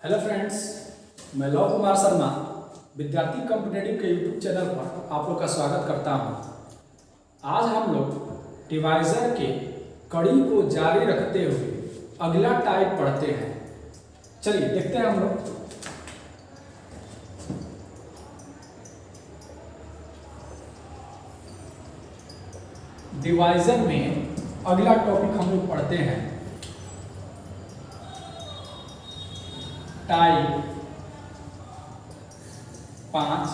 Hello friends, मैं love Kumar Sharma विद्यार्थी competitive के यूट्यूब चैनल पर आप लोग का स्वागत करता हूं। आज हम लोग डिवाइजर के कड़ी को जारी रखते हुए अगला टाइप पढ़ते हैं। चलिए देखते हैं हम लोग। डिवाइजर में अगला टॉपिक हम लोग पढ़ते हैं टाइप 5।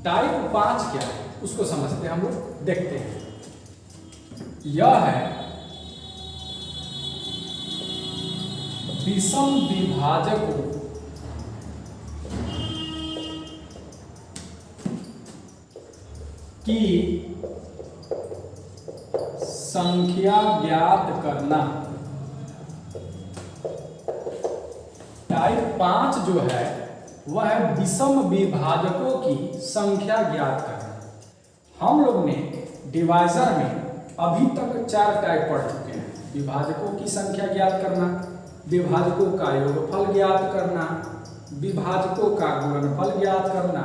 टाइप 5 क्या है उसको समझते हैं हम लोग, देखते हैं। यह है विषम विभाजकों की संख्या ज्ञात करना। टाइप 5 जो है वह है विषम विभाजकों की संख्या ज्ञात करना। हम लोग ने डिवाइजर में अभी तक 4 टाइप पढ़ चुके हैं। विभाजकों की संख्या ज्ञात करना, विभाजकों का योगफल ज्ञात करना, विभाजकों का गुणनफल ज्ञात करना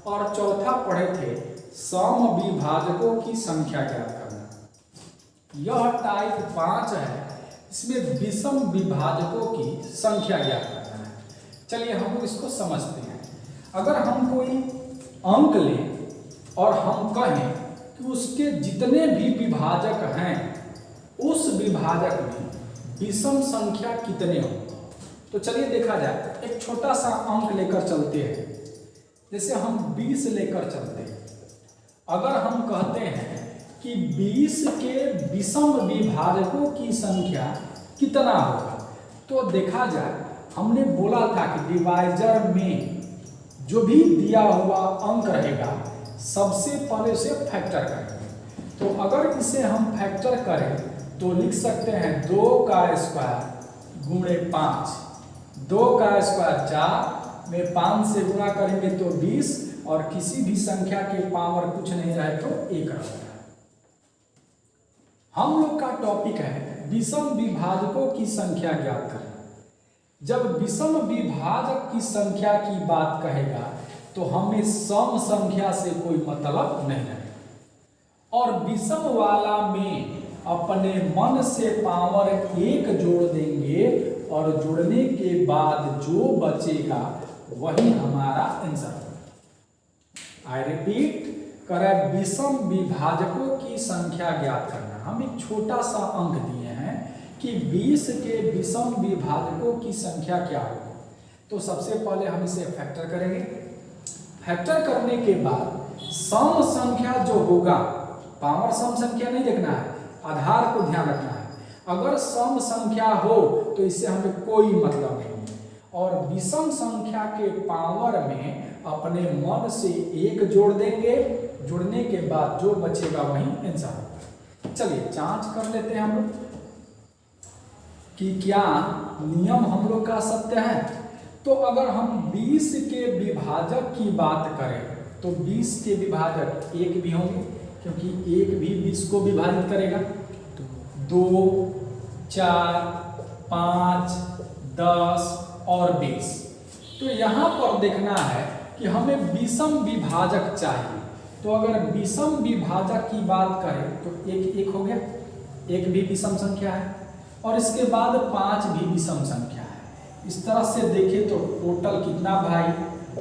और चौथा पढ़े थे सम विभाजकों की संख्या ज्ञात करना। यह टाइप 5 है, इसमें विषम विभाजकों की संख्या ज्ञात करना है। चलिए हम लोग इसको समझते हैं। अगर हम कोई अंक लें और हम कहें कि उसके जितने भी विभाजक हैं उस विभाजक में विषम संख्या कितने हो, तो चलिए देखा जाए। एक छोटा सा अंक लेकर चलते हैं, जैसे हम 20 लेकर चलते हैं। अगर हम कहते हैं कि 20 के विषम विभाजकों की संख्या कितना होगा, तो देखा जाए हमने बोला था कि डिवाइजर में जो भी दिया हुआ अंक रहेगा सबसे पहले उसे फैक्टर करेंगे। तो अगर इसे हम फैक्टर करें तो लिख सकते हैं 2 का स्क्वायर गुणे 5। 2 का स्क्वायर 4 में 5 से गुणा करेंगे तो 20 और किसी भी संख्या के पावर कुछ नहीं रहे तो 1 रहेगा। हम लोग का टॉपिक है विषम विभाजकों की संख्या ज्ञात करना। जब विषम विभाजक की संख्या की बात कहेगा तो हमें सम संख्या से कोई मतलब नहीं है, और विषम वाला में अपने मन से पावर 1 जोड़ देंगे और जोड़ने के बाद जो बचेगा वही हमारा आंसर। आई रिपीट, करें विषम विभाजकों की संख्या ज्ञात करना। हम एक छोटा सा अंक दिए हैं कि 20 के विषम विभाजकों की संख्या क्या होगी। तो सबसे पहले हम इसे फैक्टर करेंगे। फैक्टर करने के बाद सम संख्या जो होगा, पावर सम संख्या नहीं देखना है, आधार को ध्यान रखना है। अगर सम संख्या हो तो इससे हमें कोई मतलब नहीं है, और विषम संख्या के पावर में अपने मन से 1 जोड़ देंगे, जुड़ने के बाद जो बचेगा वही आंसर होगा। चलिए जांच कर लेते हैं हम लोग कि क्या नियम हम लोग का सत्य है। तो अगर हम 20 के विभाजक की बात करें तो 20 के विभाजक 1 भी होंगे, क्योंकि 1 भी 20 को विभाजित करेगा। तो 2, 4, 5, 10 और 20। तो यहाँ पर देखना है कि हमें विषम विभाजक चाहिए। तो अगर विषम विभाजक की बात करें तो 1 हो गया, 1 भी विषम संख्या है, और इसके बाद 5 भी विषम संख्या है। इस तरह से देखें तो टोटल कितना भाई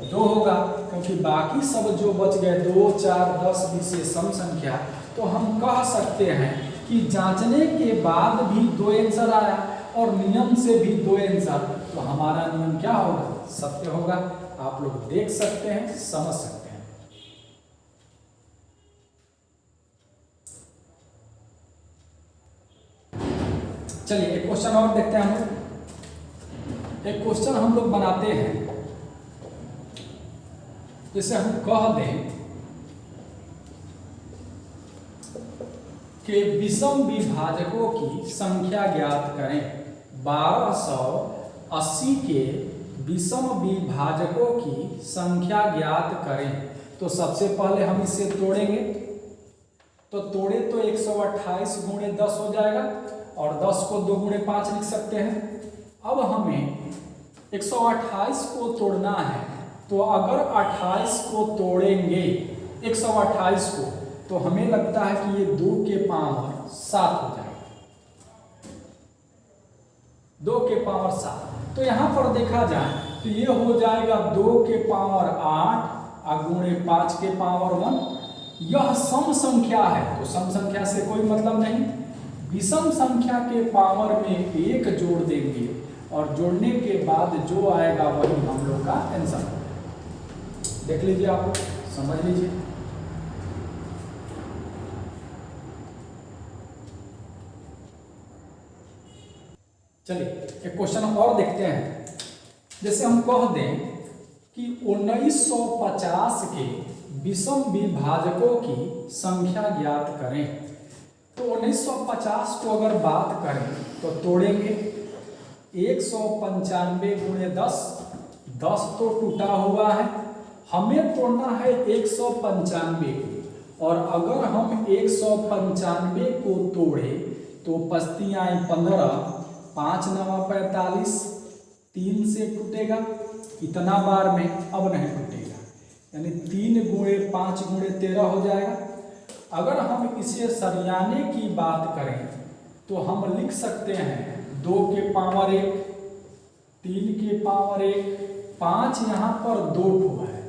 2 होगा, क्योंकि बाकी सब जो बच गए 2, 4, 10, 20 से सम संख्या। तो हम कह सकते हैं कि जांचने के बाद भी 2 आंसर आया और नियम से भी 2 आंसर, तो हमारा नियम क्या होगा, सत्य होगा। आप लोग देख सकते हैं, समझ सकते हैं। चलिए एक क्वेश्चन और देखते हैं हम लोग। एक क्वेश्चन हम लोग बनाते हैं, जैसे हम कह दें कि विषम विभाजकों की संख्या ज्ञात करें। 1280 के विषम विभाजकों की संख्या ज्ञात करें। तो सबसे पहले हम इसे तोड़ेंगे, तो तोड़े तो 128 गुणे 10 हो जाएगा, और 10 को 2 गुणे 5 लिख सकते हैं। अब हमें 128 को तोड़ना है, तो अगर 28 को तोड़ेंगे 128 को, तो हमें लगता है कि ये 2 के पावर 7 हो जाएगा, 2 के पावर 7। तो यहाँ पर देखा जाए तो ये हो जाएगा 2 के पावर 8 गुणे 5 के पावर 1। यह सम संख्या है, तो सम संख्या से कोई मतलब नहीं। विषम संख्या के पावर में 1 जोड़ देंगे और जोड़ने के बाद जो आएगा वही हम लोग का आंसर। देख लीजिए, आप समझ लीजिए। चलिए एक क्वेश्चन और देखते हैं। जैसे हम कह दें कि 1950 के विषम विभाजकों की संख्या ज्ञात करें, तो 1950 को अगर बात करें तो तोड़ेंगे 195 गुणे 10, 10 तो टूटा हुआ है, हमें तोड़ना है 195 को। और अगर हम 195 को तोड़े तो पस्तियाँ 15, 5 9 45, 3 से टूटेगा इतना बार में, अब नहीं टूटेगा, यानी 3 गुणे 5 गुणे 13 हो जाएगा। अगर हम इसे सरियाने की बात करें तो हम लिख सकते हैं 2 के पावर 1, 3 के पावर 1, 5 यहाँ पर 2 ठो है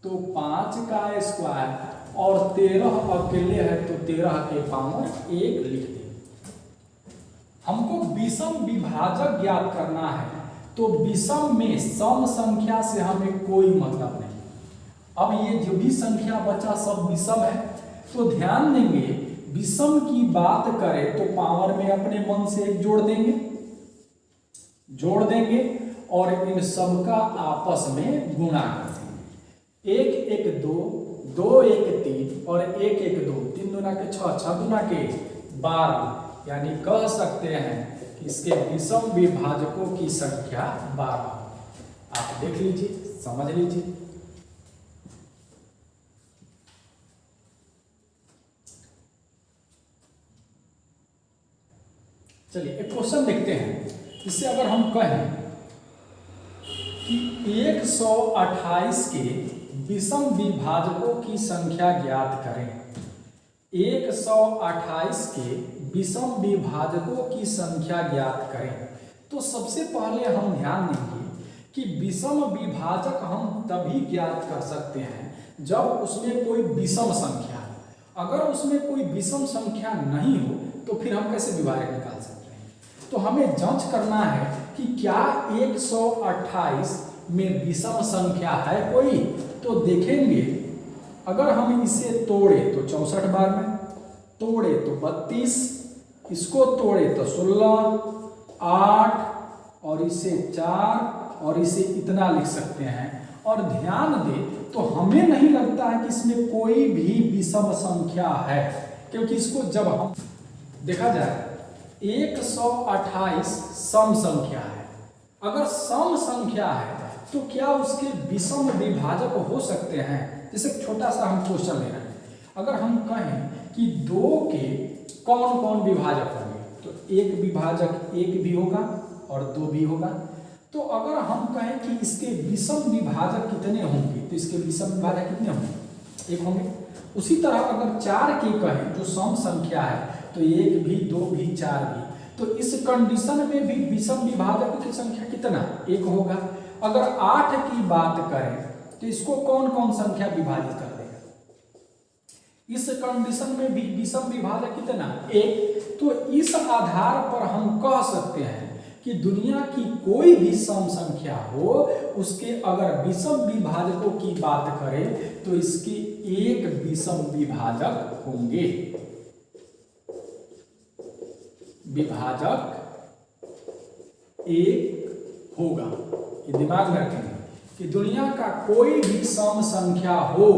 तो 5 का स्क्वायर और 13 अकेले है तो 13 के पावर 1 लिख दें। हमको विषम विभाजक ज्ञात करना है, तो विषम में सम संख्या से हमें कोई मतलब नहीं। अब ये जो भी संख्या बचा सब विषम है, तो ध्यान देंगे विषम की बात करें तो पावर में अपने मन से 1 जोड़ देंगे और इन सब का आपस में गुणा कर देंगे। 1 1 2, 2 1 3 और 1 1 2, 3 दूना के 6, 6 दूना के 12, यानी कह सकते हैं कि इसके विषम विभाजकों की संख्या 12। आप देख लीजिए, समझ लीजिए। चलिए एक क्वेश्चन देखते हैं। इससे अगर हम कहें कि 128 के विषम विभाजकों की संख्या ज्ञात करें, 128 के विषम विभाजकों की संख्या ज्ञात करें, तो सबसे पहले हम ध्यान देंगे कि विषम विभाजक हम तभी ज्ञात कर सकते हैं जब उसमें कोई विषम संख्या हो। अगर उसमें कोई विषम संख्या नहीं हो तो फिर हम कैसे विभाजक निकाल सकते हैं। तो हमें जांच करना है कि क्या 128 में विषम संख्या है कोई, तो देखेंगे अगर हम इसे तोड़े तो 64 बार में, तोड़े तो 32, इसको तोड़े तो 16, 8 और इसे 4 और इसे इतना लिख सकते हैं। और ध्यान दें तो हमें नहीं लगता है कि इसमें कोई भी विषम संख्या है, क्योंकि इसको जब हम देखा जाए 128 सम संख्या है। अगर सम संख्या है तो क्या उसके विषम विभाजक हो सकते हैं। जैसे छोटा सा हम क्वेश्चन ले रहे हैं, अगर हम कहें कि 2 के कौन कौन विभाजक होंगे, तो एक विभाजक 1 भी होगा और 2 भी होगा। तो अगर हम कहें कि इसके विषम विभाजक कितने होंगे, तो इसके विषम विभाजक कितने होंगे, 1 होंगे। उसी तरह अगर 4 के कहें जो सम संख्या है, तो 1 भी, 2 भी, 4 भी, तो इस कंडीशन में भी विषम विभाजक की संख्या कितना, 1 होगा। अगर 8 की बात करें तो इसको कौन कौन संख्या विभाजित कर देगा, इस कंडीशन में भी विषम विभाजक कितना, 1। तो इस आधार पर हम कह सकते हैं कि दुनिया की कोई भी सम संख्या हो, उसके अगर विषम विभाजकों की बात करें तो इसके 1 विषम विभाजक होंगे। विभाजक 1 होगा। ये दिमाग में रखेंगे कि दुनिया का कोई भी सम संख्या हो,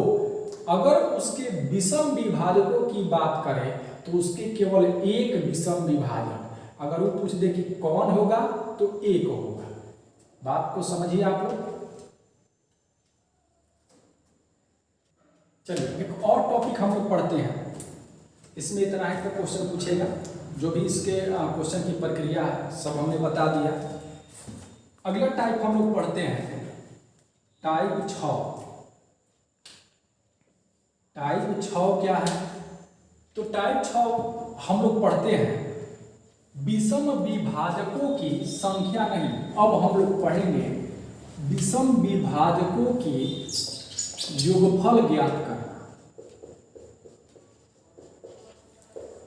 अगर उसके विषम विभाजकों की बात करें तो उसके केवल 1 विषम विभाजक। अगर वो पूछ दे कि कौन होगा तो 1 होगा। बात को समझिए आप लोग। चलिए एक और टॉपिक हम लोग पढ़ते हैं। इसमें इतना है कि क्वेश्चन पूछेगा, जो भी इसके क्वेश्चन की प्रक्रिया है सब हमने बता दिया। अगला टाइप हम लोग पढ़ते हैं टाइप 6। टाइप 6 क्या है? तो टाइप 6 हम लोग पढ़ते हैं विषम विभाजकों की संख्या नहीं, अब हम लोग पढ़ेंगे विषम विभाजकों की योगफल ज्ञात करना।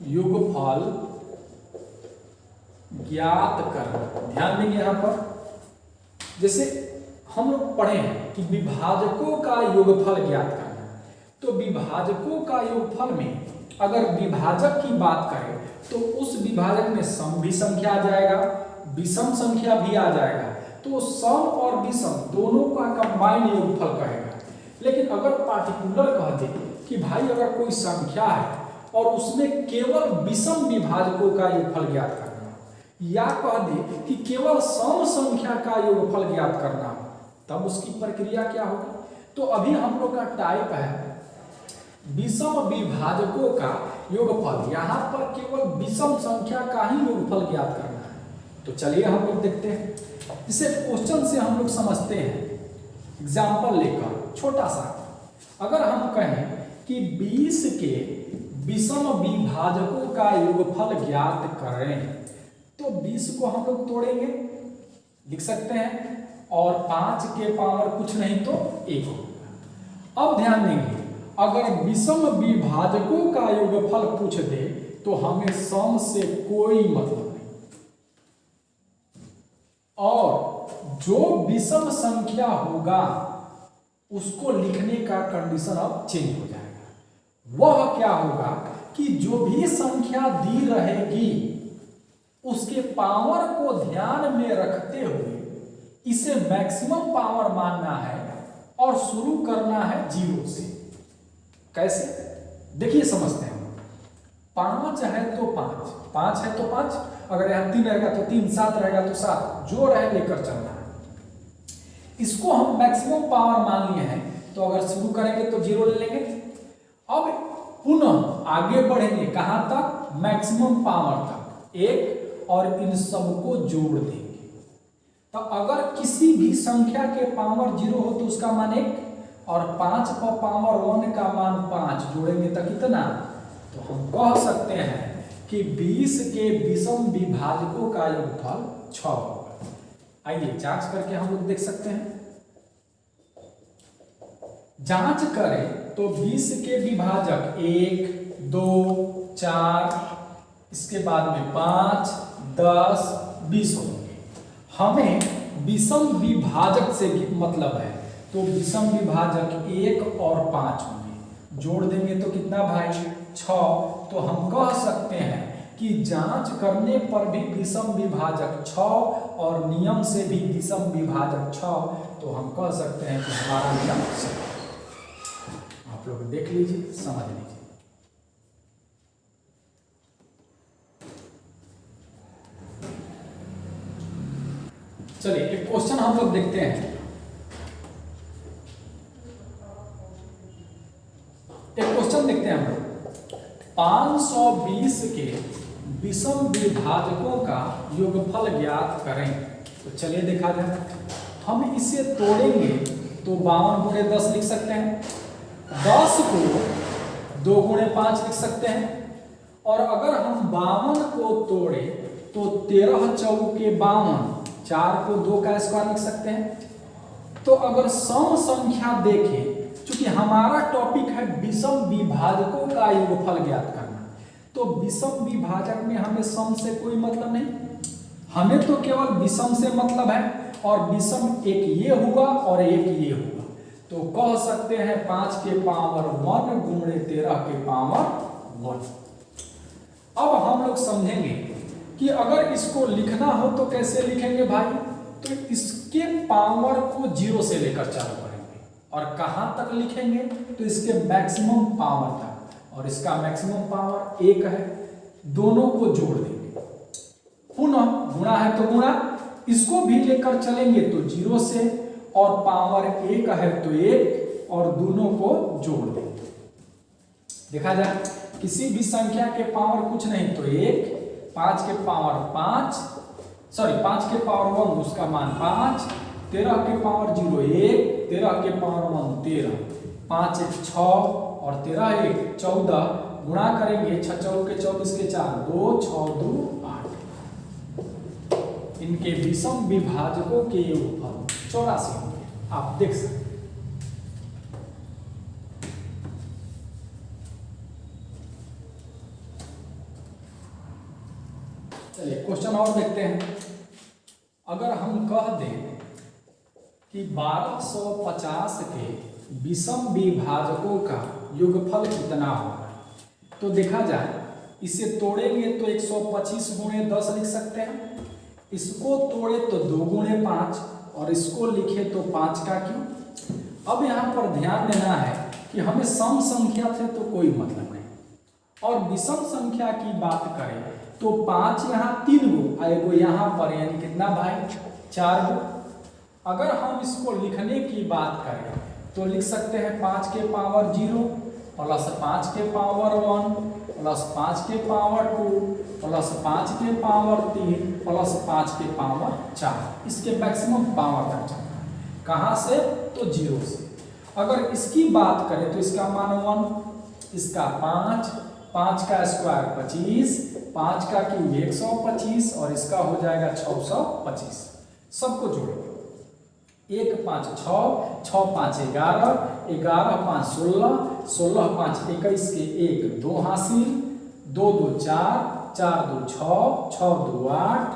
योगफल ज्ञात करना, ध्यान देंगे यहां पर। जैसे हम लोग पढ़े हैं कि विभाजकों का योगफल ज्ञात करना, तो विभाजकों का योगफल में अगर विभाजक की बात करें तो उस विभाजक में सम भी संख्या आ जाएगा, विषम संख्या भी आ जाएगा, तो सम और विषम दोनों का कंबाइंड योगफल कहेगा। लेकिन अगर पार्टिकुलर कह दे कि भाई अगर कोई संख्या है और उसमें केवल विषम विभाजकों का योगफल ज्ञात करना, या कह दे कि केवल सम संख्या का योगफल ज्ञात करना, तब उसकी प्रक्रिया क्या होगी? तो अभी हम लोग का टाइप है विषम विभाजकों का योगफल, यहां पर केवल विषम संख्या का ही योगफल ज्ञात करना है। तो चलिए हम लोग देखते हैं, इसे क्वेश्चन से हम लोग समझते हैं। एग्जाम्पल लेकर छोटा सा, अगर हम कहें कि 20 के विषम विभाजकों का योगफल ज्ञात करें, तो 20 को हम लोग तोड़ेंगे, लिख सकते हैं, और 5 के पावर कुछ नहीं तो 1 होगा। अब ध्यान देंगे, अगर विषम विभाजकों का योगफल पूछ दे तो हमें सम से कोई मतलब नहीं, और जो विषम संख्या होगा उसको लिखने का कंडीशन अब चेंज हो जाएगा। वह क्या होगा कि जो भी संख्या दी रहेगी उसके पावर को ध्यान में रखते हुए इसे मैक्सिमम पावर मानना है और शुरू करना है 0 से। कैसे? देखिए समझते हैं। 5 है तो 5, 5 है तो 5, अगर यहां 3 रहेगा तो 3, 7 रहेगा तो 7, जो रहे लेकर चलना है। इसको हम मैक्सिमम पावर मान लिए हैं, तो अगर शुरू करेंगे तो 0 ले लेंगे। अब पुनः आगे बढ़ेंगे, कहां तक? मैक्सिमम पावर तक, 1, और इन सबको जोड़ देंगे। तो अगर किसी भी संख्या के पावर 0 हो तो उसका मान 1, और 5 पर पावर 1 का मान 5, जोड़ेंगे तो कितना? तो हम कह सकते हैं कि 20 के विषम विभाजकों का योगफल 6 होगा। आइए जांच करके हम लोग देख सकते हैं। जांच करें तो 20 के विभाजक 1, 2, 4, इसके बाद में 5, 10, 20 होंगे। हमें विषम विभाजक से मतलब है, तो विषम विभाजक 1 और 5 होंगे, जोड़ देंगे तो कितना भाई? 6। तो हम कह सकते हैं कि जांच करने पर भी विषम विभाजक 6 और नियम से भी विषम विभाजक 6, तो हम कह सकते हैं कि हमारा नियम सही है। आप लोग देख लीजिए, समझ लीजिए। चलिए एक क्वेश्चन हम लोग देखते हैं। एक क्वेश्चन देखते हैं हम लोग। 520 के विषम विभाजकों का योगफल ज्ञात करें। तो चलिए देखा जाए, हम इसे तोड़ेंगे तो 52 गुणे 10 लिख सकते हैं, 10 को 2 गुणे 5 लिख सकते हैं, और अगर हम 52 को तोड़े तो 13 चौके 52, 4 को 2 का स्क्वायर लिख सकते हैं। तो अगर सम संख्या देखें, चूंकि हमारा टॉपिक है विषम विभाजकों का योगफल ज्ञात करना, तो विषम विभाजक में हमें सम से कोई मतलब नहीं, हमें तो केवल विषम से मतलब है, और विषम एक ये हुआ और एक ये हुआ, तो कह सकते हैं 5 के पावर 1 गुणे 13 के पावर 1। अब हम लोग समझेंगे कि अगर इसको लिखना हो तो कैसे लिखेंगे भाई? तो इसके पावर को 0 से लेकर चालू करेंगे, और कहां तक लिखेंगे? तो इसके मैक्सिमम पावर तक, और इसका मैक्सिमम पावर 1 है, दोनों को जोड़ देंगे। पुनः गुणा है तो गुणा, इसको भी लेकर चलेंगे तो 0 से, और पावर 1 है तो 1, और दोनों को जोड़ देंगे। देखा जाए, किसी भी संख्या के पावर कुछ नहीं तो 1, 5 के पावर 5, सॉरी 5 के पावर 1 उसका मान 5, 13 के पावर 0 1, 13 के पावर 1 13, 5 1 6 और 13 1 14, गुणा करेंगे 6 चौक के 24 के 4 2, 6 2 8। इनके विषम विभाजकों के योगफल 84 होंगे, आप देख सकते हैं। चलिए क्वेश्चन और देखते हैं। अगर हम कह दें कि 1250 के विषम विभाजकों का योगफल कितना होगा, तो देखा जाए इसे तोड़ेंगे तो 125 गुणे 10 लिख सकते हैं, इसको तोड़े तो 2 गुणे 5 और इसको लिखे तो 5 का क्यों। अब यहाँ पर ध्यान देना है कि हमें सम संख्या से तो कोई मतलब नहीं, और विषम संख्या की बात करें तो 5 यहाँ 3 गो आएगो यहाँ पर, यानी कितना भाई 4 गो। अगर हम इसको लिखने की बात करें तो लिख सकते हैं 5 के पावर 0 प्लस 5 के पावर 1 प्लस 5 के पावर 2 प्लस 5 के पावर 3 प्लस 5 के पावर 4। इसके मैक्सिमम पावर तक जाता है, कहाँ से तो 0 से। अगर इसकी बात करें तो इसका मान 1, इसका 5, 5 का स्क्वायर 25, 5 का क्यूब 125 और इसका हो जाएगा 625। सबको जोड़ो, 1 5 6, 6 5 11, 11 5 16, 16 5 21 के 1 2 हासिल, 2 2 4, 4 2 6, 6 2 8,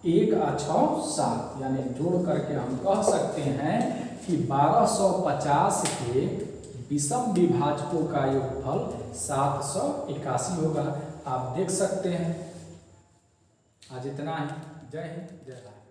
1 आ 6 7, यानी जोड़ करके हम कह सकते हैं कि 1250 के विषम विभाजकों का योगफल 781 होगा। आप देख सकते हैं। आज इतना ही। जय हिंद, जय भारत।